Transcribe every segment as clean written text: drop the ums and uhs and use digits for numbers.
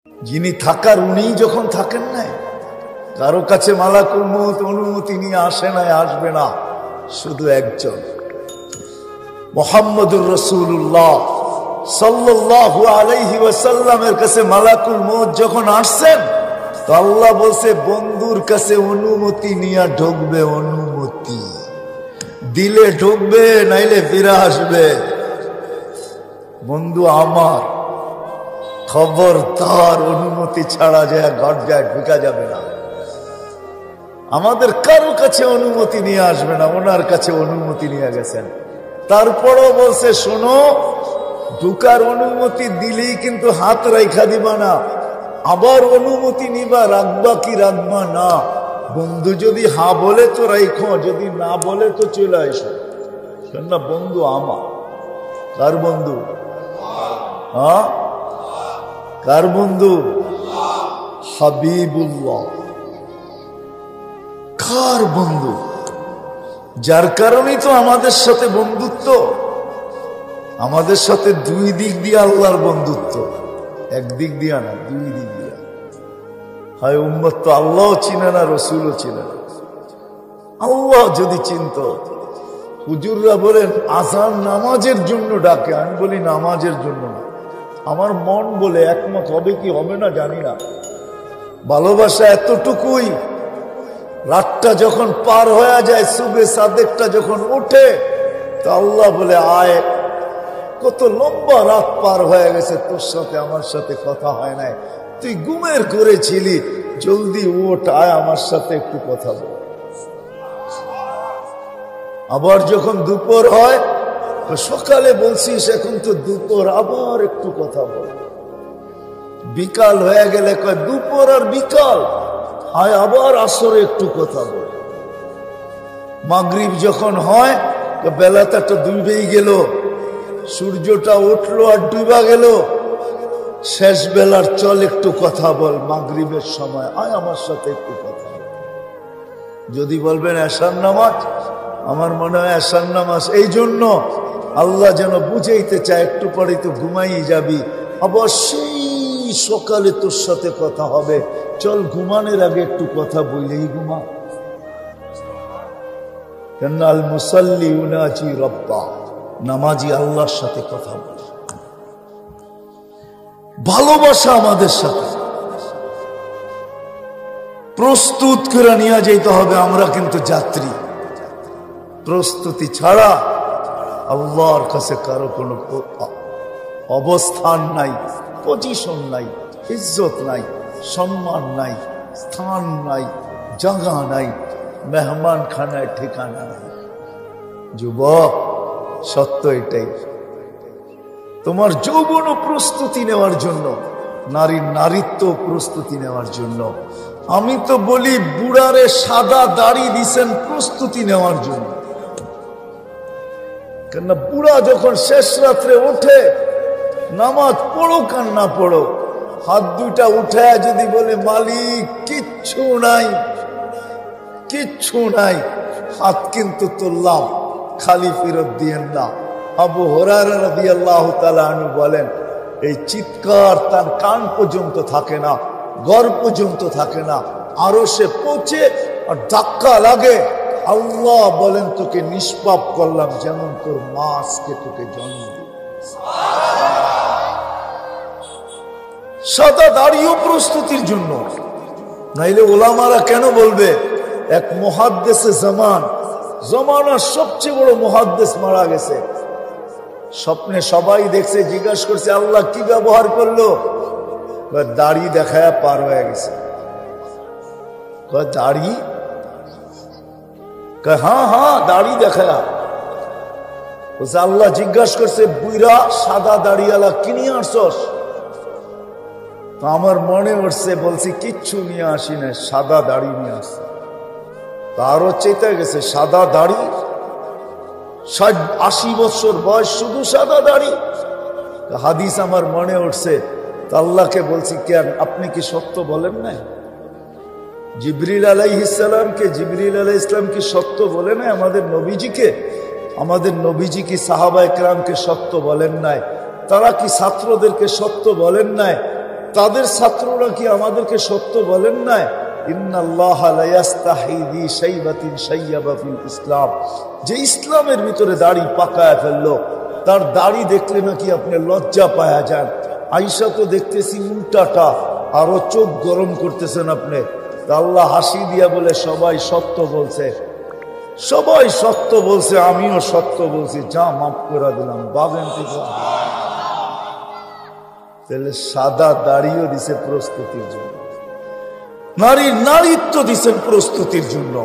যিনি থাকার উনিই যখন থাকেন না, কারো কাছে মালাকুল মউত অনুমতি নিয়ে আসে না, আসবে না, শুধু একজন মুহাম্মদুর রাসূলুল্লাহ সাল্লাল্লাহু আলাইহি ওয়াসাল্লামের কাছে মালাকুল মউত যখন আসছেন, তো আল্লাহ বলছে বন্ধুর কাছে অনুমতি নিয়ে ঢুকবে, অনুমতি দিলে ঢুকবে, নাইলে ফিরে আসবে। বন্ধু আমার, খবরদার অনুমতি ছাড়া যায় ঘর যায় ঢুকা যাবে না। আমাদের কারো কাছে অনুমতি নিয়ে আসবে না, ওনার কাছে অনুমতি নিয়ে গেছেন। তারপরও বলছে শোনো, ঢুকার অনুমতি দিলেই কিন্তু হাত রাইখা দিবা না, আবার অনুমতি নিবা, রাখবা কি রাখবা না। বন্ধু যদি হ্যাঁ বলে তো রাইখো, যদি না বলে তো চলে আসো। না বন্ধু আমার, কার বন্ধু? হ্যাঁ, কার বন্ধু? হাবিবুল্লাহ। কার বন্ধু? যার কারণেই তো আমাদের সাথে বন্ধুত্ব। আমাদের সাথে দুই দিক দিয়ে আল্লাহর বন্ধুত্ব, একদিক দিয়া না, দুই দিক দিয়া। হয় উম্মত তো আল্লাহও চিনে না, রসুলও চিনে না। আল্লাহ যদি চিনত, হুজুররা বলেন আজান নামাজের জন্য ডাকে, আমি বলি নামাজের জন্য না। আমার মন বলে একমত হবে কি হবে না জানি না। ভালোবাসা এতটুকুই, রাতটা যখন পার হয়ে যায়, সুবে সাদেকটা যখন ওঠে, তো আল্লাহ বলে আয়, কত লম্বা রাত পার হয়ে গেছে, তোর সাথে আমার সাথে কথা হয় নাই, তুই ঘুমের করেছিলি, জলদি ওঠ, আয় আমার সাথে একটু কথা বল। আবার যখন দুপুর হয়, সকালে বলছিস এখন তো দুপুর, আবার একটু কথা বল। বিকাল হয়ে গেলে কয় দুপুর আর বিকাল, আয় আবার আসরে একটু কথা বল। মাগরিব যখন হয়, বেলাটা তো ডুবেই গেল, সূর্যটা উঠলো আর ডুবা গেল, শেষ বেলার চল একটু কথা বল। মাগরিবের সময় আয় আমার সাথে একটু কথা বল। যদি বলবেন এশার নামাজ, আমার মনে হয় এশার নামাজ এই জন্য আল্লাহ যেন বুঝাইতে চায়, একটু পরে তো ঘুমাই যাবি, অবশ্যই সকালে তোর সাথে কথা হবে, চল ঘুমানোর আগে একটু কথা বললেই ঘুমা। কেন আল মুসাল্লি উনাজি রব্বা, নামাজি আল্লাহর সাথে কথা বলে। ভালোবাসা আমাদের সাথে প্রস্তুত করে নিয়ে যেতে হবে। আমরা কিন্তু যাত্রী, প্রস্তুতি ছাড়া আল্লাহর কাছে কারো কোনো অবস্থান নাই, পজিশন নাই, ইজ্জত নাই, সম্মান নাই, স্থান নাই, জায়গা নাই, মেহমান খানায় ঠিকানা নাই। যুবক, সত্য এটাই। তোমার যৌবন প্রস্তুতি নেওয়ার জন্য, নারীর নারীত্ব প্রস্তুতি নেওয়ার জন্য। আমি তো বলি বুড়ারে সাদা দাড়ি দিছেন প্রস্তুতি নেওয়ার জন্য। কেননা বুড়া যখন শেষ রাত্রে ওঠে, নামাজ পড়ো আর না পড়ো, হাত দুইটা উঠায় যদি বলে মালিক কিচ্ছু নাই, কিচ্ছু নাই, হাত কিন্তু তুললাম, খালি ফেরত দিয়েন না। আবু হুরায়রা রাদিয়াল্লাহু তাআলা আনহু বলেন, এই চিৎকার তার কান পর্যন্ত থাকে না, ঘর পর্যন্ত থাকে না, আরো সে পৌঁছে আর ধাক্কা লাগে। আল্লাহ বলেন তোকে নিষ্পাপ করলাম, যেমন তোর মা আজকে তোকে জন্ম দিল। সাদা দাড়িও প্রস্তুতির জন্য, নাইলে ওলামারা কেন বলবে এক মুহাদ্দিসে জমানার সবচেয়ে বড় মুহাদ্দিস মারা গেছে। স্বপ্নে সবাই দেখছে, জিজ্ঞাসা করছে আল্লাহ কি ব্যবহার করলো? দাড়ি দেখায় পার হয়ে গেছে। দাড়ি? হ্যাঁ হ্যাঁ, দাড়ি দেখায়। বলছে আল্লাহ জিজ্ঞাসা করছে বুইরা সাদা দাড়িওয়ালা কি নিয়ে আসছস? আমার মনে উঠছে, বলছি কিচ্ছু নিয়ে আসি না, সাদা দাড়ি নিয়ে আসছে। তারও চেতে গেছে, সাদা দাড়ি, 60-80 বছর বয়স, শুধু সাদা দাড়ি। হাদিস আমার মনে উঠছে, তো আল্লাহকে বলছি কেন আপনি কি সত্য বলেন নাই? জিবরিল আলাইহিস সালাম কি সত্য বলে নাই আমাদের নবীজিকে? আমাদের নবীজি কি সাহাবায়ে কেরামকে সত্য বলেন নাই? তারা কি ছাত্রদেরকে সত্য বলেন নাই? তাদের ছাত্ররা কি আমাদেরকে সত্য বলেন নাই? ইন্নাল্লাহা লা ইস্তাহি বি শাইবাতিন শাইয়াবা ফিল ইসলাম, যে ইসলামের ভিতরে দাড়ি পাকায় ফেললো, তার দাড়ি দেখলে নাকি আপনি লজ্জা পাওয়া যান। আয়েশা তো দেখতেছি উল্টাটা, আরো চোখ গরম করতেছেন আপনি। আল্লাহ হাসি দিয়া বলে সবাই সত্য বলছে, সবাই সত্য বলছে, আমিও সত্য বলছি, যা মাফ করে দিলাম। বাবেন তাহলে সাদা দাড়িও দিছে প্রস্তুতির জন্য, নারীর নারীত্ব দিছেন প্রস্তুতির জন্য।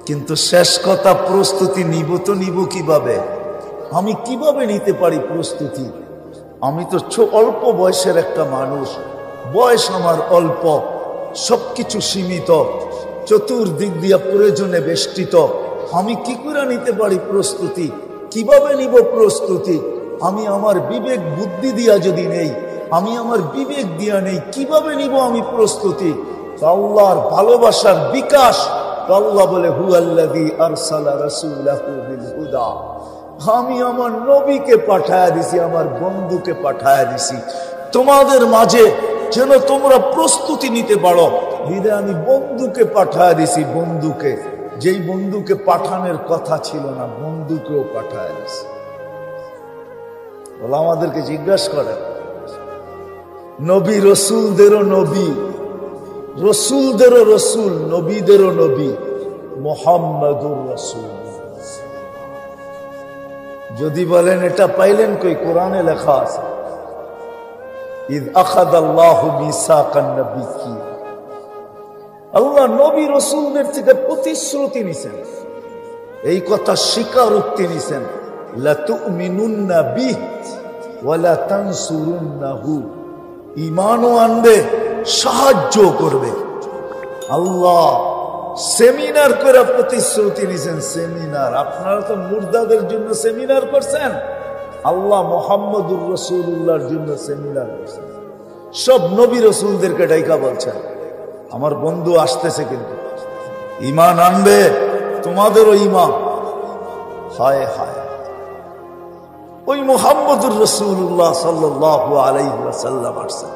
কিন্তু শেষ কথা, প্রস্তুতি নিব তো নিব কিভাবে? আমি কিভাবে নিতে পারি প্রস্তুতি? আমি তো অল্প বয়সের একটা মানুষ, বয়স আমার অল্প, সবকিছু সীমিত, চতুর্দিক দিয়া প্রয়োজনে বেষ্টিত। আমি কি করে নিতে পারি প্রস্তুতি? কিভাবে নিব প্রস্তুতি? আমি আমার বিবেক বুদ্ধি দিয়া যদি নেই, আমি আমার বিবেক দিয়া নেই, কিভাবে নিব আমি প্রস্তুতি? আল্লাহর ভালোবাসার বিকাশ। আল্লাহ বলে হুয়াল্লাযী আরসালা রাসূলাহু বিল হুদা, আমি আমার নবীকে পাঠায়া দিছি, আমার বন্ধুকে পাঠায়া দিছি তোমাদের মাঝে, যেন তোমরা প্রস্তুতি নিতে পারো। বিদে আমি বন্ধুকে পাঠায়া দিছি, বন্ধুকে, যেই বন্ধুকে পাঠানোর কথা ছিল না, বন্ধুকেও পাঠায়া দিছি। বলে আমাদেরকে জিজ্ঞাসা করে, নবী রসুলদেরও নবী, রসুলদেরও রসুল, নবীদেরও নবী মুহাম্মাদুর রাসূলুল্লাহ। যদি বলেন এটা পাইলেন কই? কোরআনে লেখা আছে, ইয আখাযাল্লাহু মিসাকান নাবিয়্যিন, আল্লাহ নবী রসুলদের থেকে প্রতিশ্রুতি নিছেন, এই কথা স্বীকারোক্তি নিছেন, লা তুমিনুন্না বিহি ওয়া লা তানসুরুন্নাহু, ঈমানও আনবে, সাহায্য করবে। আল্লাহ সেমিনার করে প্রতিশ্রুতি নিছেন, সেমিনার। আপনারা তো মুর্দাদের জন্য সেমিনার করছেন, আল্লাহ মুহাম্মদুর রাসূলুল্লাহর জন্য সেমিনার করছেন। সব নবী রসুলদেরকে ডাইকা বলছেন, আমার বন্ধু আসতেছে, কিন্তু ঈমান আনবে, তোমাদেরও ঈমান। হায় হায়, ওই মুহাম্মদুর রাসূলুল্লাহ সাল্লাল্লাহু আলাইহি ওয়াসাল্লাম আসছেন।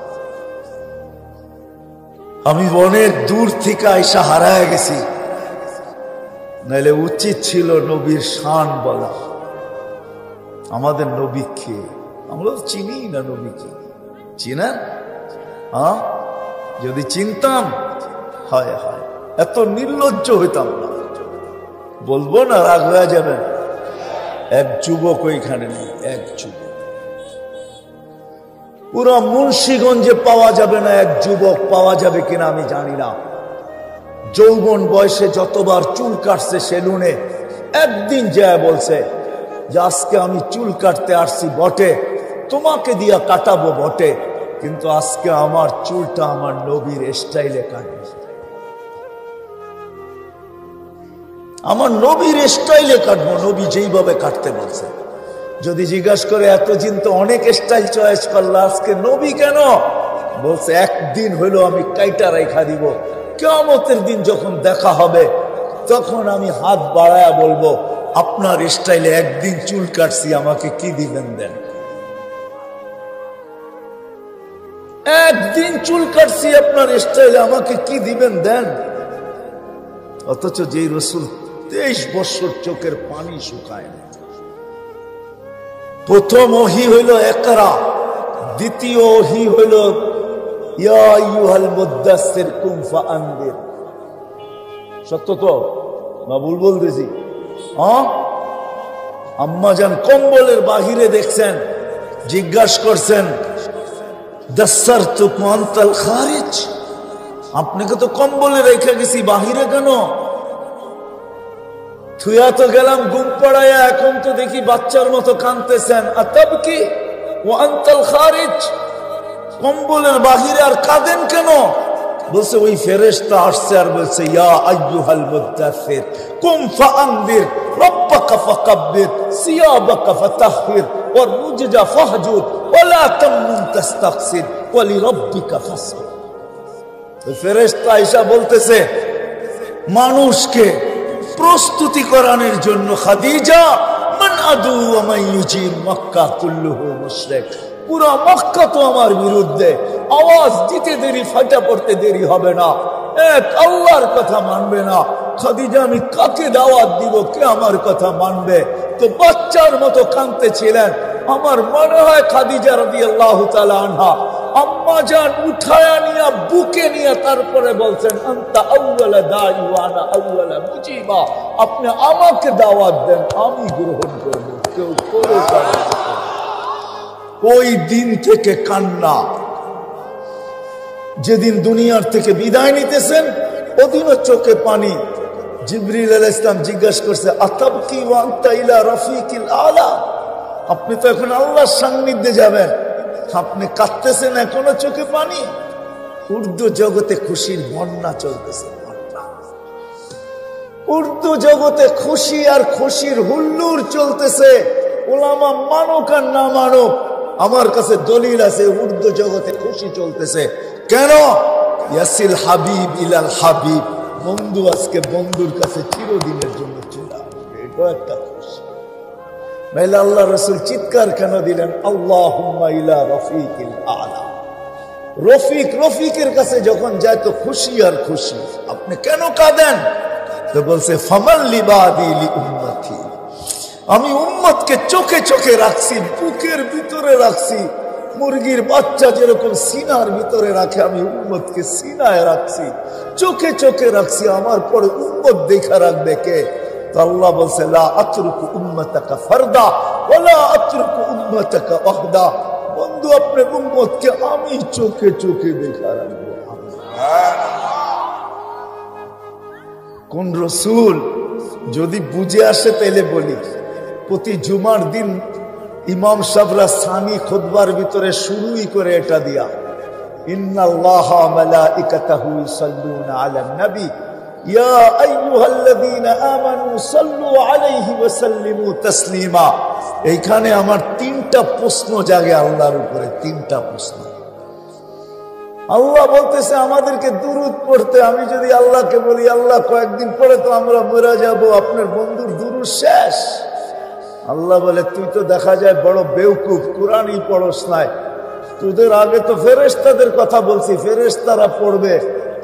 আমি অনেক দূর থেকে আইসা হারায় গেছি, নাইলে উচিত ছিল নবীর শান বলা। আমাদের নবী কে? আমরা তো চিনি না নবীকে। চিনেন? হ্যাঁ, যদি চিনতাম, হায় হায়, এত নির্লজ্জ হইতাম না। বলবো না, রাগ হয়ে যাবেন। এক যুবক ওইখানে নেই, এক যুবক। পুরো মুন্সিগঞ্জে পাওয়া যাবে না, এক যুবক পাওয়া যাবে কিনা আমি জানি না। যৌবন বয়সে যতবার চুল কাটছে সেলুনে, একদিন যায় বলছে যে আজকে আমি চুল কাটতে আসছি বটে, তোমাকে দিয়া কাটাবো বটে, কিন্তু আজকে আমার চুলটা আমার নবীর স্টাইলে কাটবে, আমার নবীর স্টাইলে কাটবো, নবী যেইভাবে কাটতে বলছে। যদি জিজ্ঞাসা করে এতদিন তো অনেক স্টাইল চয়েস করলা, আজকে নবী কেন? বলছে একদিন হইলো আমি কাইটা রেখা দিব, কিয়ামতের দিন যখন দেখা হবে তখন আমি হাত বাড়ায়া বলবো আপনার স্টাইলে একদিন চুল কাটছি, আমাকে কি দিবেন দেন। একদিন চুল কাটছি আপনার স্টাইলে, আমাকে কি দিবেন দেন। অথচ যেই রসুল 23 বছর চোখের পানি শুকায় না। প্রথম ওহী হইল ইকরা, দ্বিতীয় ওহী হইল ইয়া আইয়ুহাল মুদ্দাসসির কুম ফাআনদির। সত্য তো না ভুল বলতেছি? আম্মাজান কম্বলের বাহিরে দেখছেন, জিজ্ঞাসা করছেন দাসসারতুকুম আনতাল খারিজ, আপনাকে তো কম্বলে রেখে গেছি, বাহিরে কেন? থুয়া তো গেলাম ঘুম পড়াইয়া, এখন তো দেখি বাচ্চার মতো কাঁদতেছেন। আতাবকি ওয়া আনতাল খারিজ, কম্বলের বাহিরে আর কাঁদেন কেন? বলছে ওই ফেরেশতা আসছে আর বলছে ইয়া আইয়ুহাল মুদ্দাসসির কুম ফাআনদির রাব্বাকা ফাকাব্বির সিয়াবাকা ফাতাহহির ওয়ার রুজজা ফাহজুর ওয়া লা তামনুন তাস্তাকসির ওয়া লিরাব্বিকা ফাসবির। ওই ফেরেশতা আয়েশা বলতেছে মানুষকে প্রস্তুতি করানোর জন্য, খাদিজা মান আদু ওয়া মান ইউজির মক্কা কুল্লুহু মুশরিক, পুরো মক্কা তো আমার বিরুদ্ধে, আওয়াজ দিতে দেরি, ফাটা পড়তে দেরি হবে না, এক আল্লাহর কথা মানবে না। খাদিজা, আমি কাকে দাওয়াত দিব, কে আমার কথা মানবে? তো বাচ্চার মতো কাঁদতেছিলেন। আমার মনে হয় খাদিজা রাদিয়াল্লাহু তাআলা আনহা আম্মা জান উঠায়া নিয়ে বুকে নিয়ে তারপরে বলছেন, আনতা আউয়ালা দাঈ ওয়া আনা আউয়ালা মুজিবা, আপনি আমাকে দাওয়াত দেন, আমি গ্রহণ করব, কেউ করে পারে। ওই দিন থেকে কান্না। যেদিন দুনিয়ার থেকে বিদায় নিতেছেন ওদিনও চোখে পানি। জিবরিল আলাইহিস সালাম জিজ্ঞাসা করছে, আতাবকি ওয়া আনতা ইলা রাফিকিল আলা, আপনি তো এখন আল্লাহর সান্নিধ্যে যাবেন, আপনি কাঁদতেছেন এখনো চোখে পানি? উর্দু জগতে খুশির বন্যা চলতেছে, উর্দু জগতে খুশি আর খুশির হুল্লোড় চলতেছে। ওলামা মানুক আর না মানুক, আমার কাছে দলিল আছে উর্দু জগতে খুশি চলতেছে। কেন? ইয়াসিল হাবিব ইলাল হাবিব, বন্ধু আজকে বন্ধুর কাছে চিরদিনের জন্য চলে আসবে, এটা একটা খুশি। নাইলে আল্লাহ রাসূল চিৎকার কেন দিলেন, আল্লাহুম্মা ইলা রাফিকিল আলা। রফিক, রফিকের কাছে যখন যায় তো খুশি আর খুশি। আপনি কেন কাঁদেন? তো বলছে, ফামান লিবাদি লি উম্মতি, আমি উম্মতকে চোখে চোখে রাখছি, বুকের ভিতরে রাখছি। মুরগির বাচ্চা যেরকম সিনার ভিতরে রাখে, আমি উম্মতকে সিনায় রাখছি, চোখে চোখে রাখছি। আমার পরে উম্মত দেখা রাখবে কে? তো আল্লাহ বলছে, লা আতরুকু উম্মতাকা ফারদা ওয়ালা আতরুকু উম্মতাকা ওয়াহদা, বন্ধু আপনার উম্মতকে আমি চোখে চোখে দেখা রাখবো। কোন রসুল যদি বুঝে আসে তাইলে বলি, প্রতি জুমার দিন ইমাম সাহেবরা সানি খুতবার ভিতরে শুরুই করে এটা দিয়া, ইন্নাল্লাহা মালাইকাতাহু ইউসাল্লুনা আলান নবী ইয়া আইয়ুহাল্লাযীনা আমানু সাল্লু আলাইহি ওয়া সাল্লিমু তাসলিমা। এইখানে আমার তিনটা প্রশ্ন জাগে আল্লাহর উপরে, তিনটা প্রশ্ন। আল্লাহ বলতেছে আমাদেরকে দুরূদ পড়তে। আমি যদি আল্লাহকে বলি, আল্লাহ কয়েকদিন পরে তো আমরা মরে যাব, আপনার বন্ধুর দুরূদ শেষ। আল্লাহ বলে, তুই তো দেখা যায় বড় বেওকুফ, কোরআনই পড়স নাই, তোদের আগে তো ফেরেশতাদের কথা বলছি, ফেরেশতারা পড়বে।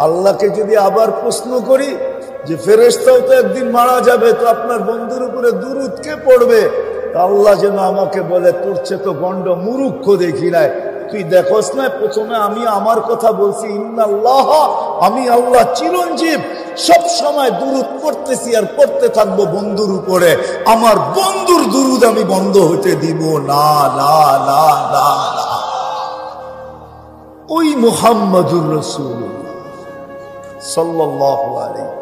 আল্লাহকে যদি আবার প্রশ্ন করি যে ফেরেশতাও তো একদিন মারা যাবে, তো আপনার বন্ধুর উপরে দুরূদ কে পড়বে? আল্লাহ যেন আমাকে বলে, তোর চেয়ে তো গন্ড মুরুক্ষ দেখি নাই, তুই দেখোস না প্রথমে আমি আমার কথা বলছি, ইন্নাল্লাহ, আমি আল্লাহ চিরঞ্জীব, সব সময় দুরূদ পড়তেছি আর পড়তে থাকবো বন্ধুর উপরে। আমার বন্ধুর দুরূদ আমি বন্ধ হতে দিব না, না, না, না, না। ওই মুহাম্মাদুর রাসূলুল্লাহ সাল্লাল্লাহু আলাইহি